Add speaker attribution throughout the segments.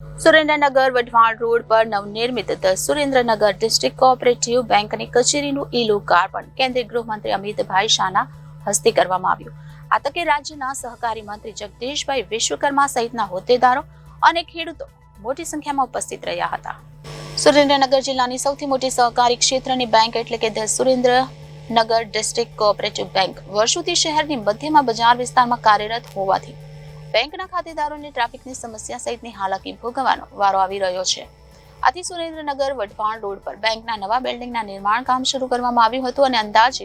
Speaker 1: Surendranagar Wadhwan road પર નવનિર્મિત the Surendranagar district cooperative બેંકની કચેરીનું ઈ-લોકાર્પણ કેન્દ્રીય ગૃહમંત્રી અમિતભાઈ શાહના હસ્તે કરવામાં આવ્યું. આ તકે રાજ્યના સહકારી મંત્રી જગદીશભાઈ વિશ્વકર્મા સહિતના હોદ્દેદારો અને ખેડૂતો મોટી સંખ્યામાં ઉપસ્થિત રહ્યા હતા. સુરેન્દ્રનગર જિલ્લાની સૌથી મોટી સહકારી ક્ષેત્રની બેંક એટલે કે the Surendranagar district cooperative bank વર્ષોથી શહેરની મધ્યમાં બજાર વિસ્તારમાં કાર્યરત હોવાથી બેંકના ખાતેદારોને ટ્રાફિકની સમસ્યા સહિતની હાલાકી ભોગવવાનો વારો આવી રહ્યો છે. આથી સુરેન્દ્રનગર વઢવાણ રોડ પર બેંકના નવા બિલ્ડિંગના નિર્માણ કામ શરૂ કરવામાં આવ્યું હતું અને અંદાજે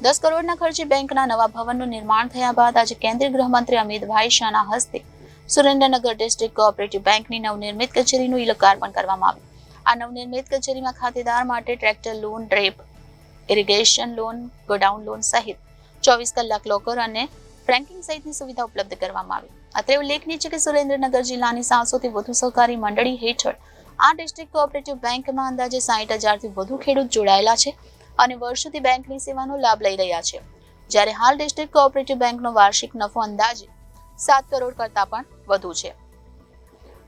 Speaker 1: 10 કરોડના ખર્ચે બેંકના નવા ભવનનું નિર્માણ થયા બાદ આજે કેન્દ્રીય ગૃહમંત્રી અમિતભાઈ શાહના હસ્તે સુરેન્દ્રનગર ડિસ્ટ્રિક્ટ કોઓપરેટિવ બેંકની નવનિર્મિત કચેરીનું ઈ-લોકાર્પણ કરવામાં આવ્યું. આ નવનિર્મિત કચેરીમાં ખાતેદાર માટે tractor loan, drape irrigation loan, godown loan સહિત 24 કલાક લોકર અને ફ્રેન્કિંગ સહિતની સુવિધા ઉપલબ્ધ કરવામાં આવી. અત્રે ઉલ્લેખનીય છે કે સુરેન્દ્રનગર જિલ્લાની 700થી વધુ સહકારી મંડળી હેઠળ આ ડિસ્ટ્રિક્ટ કોઓપરેટિવ બેંકમાં અંદાજે 60,000થી વધુ ખેડૂત જોડાયેલા છે અને વર્ષોથી બેંકની સેવાનો લાભ લઈ રહ્યા છે. જ્યારે હાલ ડિસ્ટ્રિક્ટ કોઓપરેટિવ બેંકનો વાર્ષિક નફો અંદાજે 7 કરોડ કરતા પણ વધુ છે.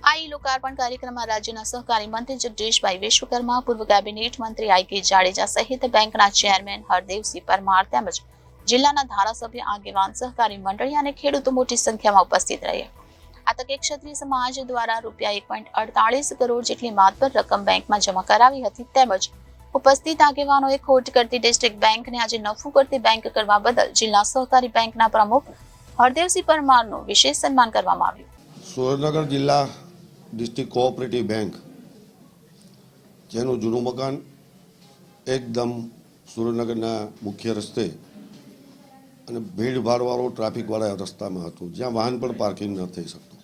Speaker 1: આ ઈ-લોકાર્પણ કાર્યક્રમમાં રાજ્યના સહકારી મંત્રી જગદીશભાઈ વિશ્વકર્મા, પૂર્વ કેબિનેટ મંત્રી આઈ.કે. જાડેજા સહિત બેંકના ચેરમેન હરદેવસિંહ પરમાર તેમજ જિલ્લાના ધારાસભ્ય, આગેવાન, સહકારી મંડળી અને ખેડૂતો મોટી સંખ્યામાં ઉપસ્થિત રહ્યા. આ તકે ક્ષત્રિય સમાજ દ્વારા ₹1.48 કરોડ જેટલી માતબર રકમ બેંકમાં જમા કરાવી હતી. તેમજ ઉપસ્થિત આગેવાનોએ ખોટ કરતી ડિસ્ટ્રિક્ટ બેંકને આજે નફો કરતી બેંક કરવા બદલ જિલ્લા સહકારી બેંકના પ્રમુખ હરદેવસિંહ પરમારનું વિશેષ સન્માન કરવામાં આવ્યું.
Speaker 2: સુરેન્દ્રનગર જિલ્લા ડિસ્ટ્રિક્ટ કોઓપરેટિવ બેંક, જેનું જૂનું મકાન એકદમ સુરેન્દ્રનગરના મુખ્ય રસ્તે અને ભીડભાડવાળો ટ્રાફિકવાળા રસ્તામાં હતું, જ્યાં વાહન પણ પાર્કિંગ ન થઈ શકતું.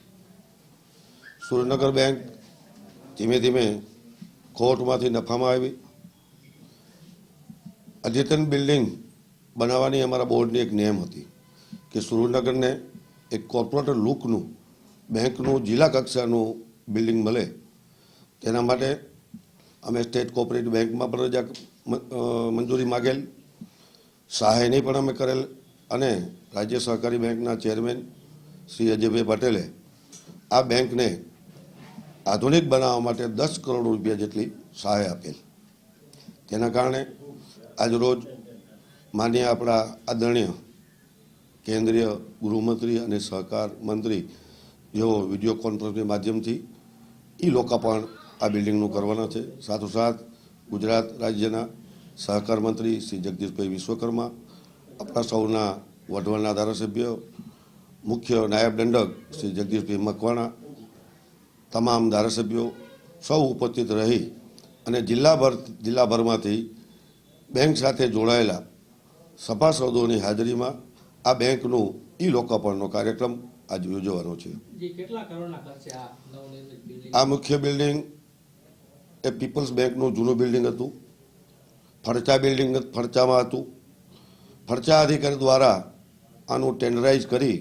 Speaker 2: સુરેન્દ્રનગર બેંક ધીમે ધીમે ખોટમાંથી નફામાં આવી. અદ્યતન બિલ્ડિંગ બનાવવાની અમારા બોર્ડની એક નેમ હતી કે સુરેન્દ્રનગરને એક કોર્પોરેટ લુકનું બેંકનું જિલ્લા કક્ષાનું બિલ્ડિંગ મળે. તેના માટે અમે સ્ટેટ કોઓપરેટિવ બેંકમાં પણ રજા મંજૂરી માગેલ, સહાયની પણ અમે કરેલ અને રાજ્ય સહકારી બેંકના ચેરમેન શ્રી અજયભાઈ પટેલે આ બેંકને આધુનિક બનાવવા માટે 10 કરોડ રૂપિયા જેટલી સહાય આપેલ. તેના કારણે આજરોજ માન્ય આપણા આદરણીય કેન્દ્રીય ગૃહમંત્રી અને સહકાર મંત્રી જેઓ વિડીયો કોન્ફરન્સના માધ્યમથી ઈ-લોકાર્પણ આ બિલ્ડિંગનું કરવાના છે. સાથોસાથ ગુજરાત રાજ્યના સહકાર મંત્રી શ્રી જગદીશભાઈ વિશ્વકર્મા, આપણા સૌના વઢવાણના ધારાસભ્ય, મુખ્ય નાયબ દંડક શ્રી જગદીશભાઈ મકવાણા, તમામ ધારાસભ્યો સૌ ઉપસ્થિત રહી અને જિલ્લાભરમાંથી બેંક સાથે જોડાયેલા સભાસદોની હાજરીમાં આ બેંકનું ઈ-લોકાર્પણનો કાર્યક્રમ આજે યોજવાનો છે. આ મુખ્ય બિલ્ડિંગ એ પીપલ્સ બેંકનું જૂનું બિલ્ડિંગ હતું. ફરચા બિલ્ડિંગ ફરચામાં હતું. ફરચા અધિકારી દ્વારા આનું ટેન્ડરાઇઝ કરી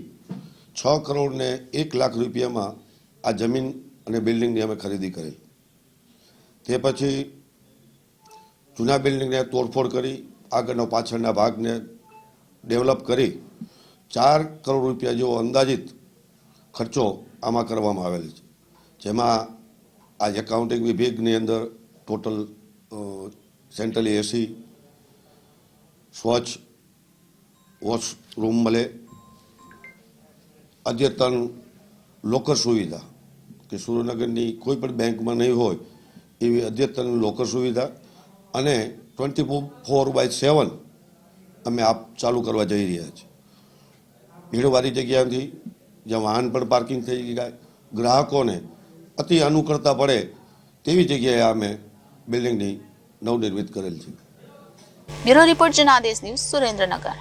Speaker 2: 6 કરોડ ને 1 લાખ રૂપિયામાં આ જમીન અને બિલ્ડિંગની અમે ખરીદી કરેલ. તે પછી જૂના બિલ્ડિંગને તોડફોડ કરી આગળનો પાછળના ભાગને ડેવલપ કરી 4 કરોડ રૂપિયા જેવો અંદાજિત ખર્ચો આમાં કરવામાં આવેલ છે. જેમાં આ એકાઉન્ટિંગ વિભાગની અંદર ટોટલ સેન્ટ્રલી એસી, સ્વચ્છ વોશરૂમ મળે, અદ્યતન લોકર સુવિધા કે સુરેન્દ્રનગરની કોઈ પણ બેંકમાં નહીં હોય એવી અદ્યતન લોકર સુવિધા અને 24/7 અમે ચાલુ કરવા જઈ રહ્યા છીએ. ભીડવાળી જગ્યાથી જ્યાં વાહન પણ પાર્કિંગ થઈ જાય, ગ્રાહકોને અતિ અનુકૂળતા પડે તેવી જગ્યાએ અમે બિલ્ડિંગની નવનિર્મિત કરેલ છે.
Speaker 1: Bureau report Janadesh news, Surendranagar.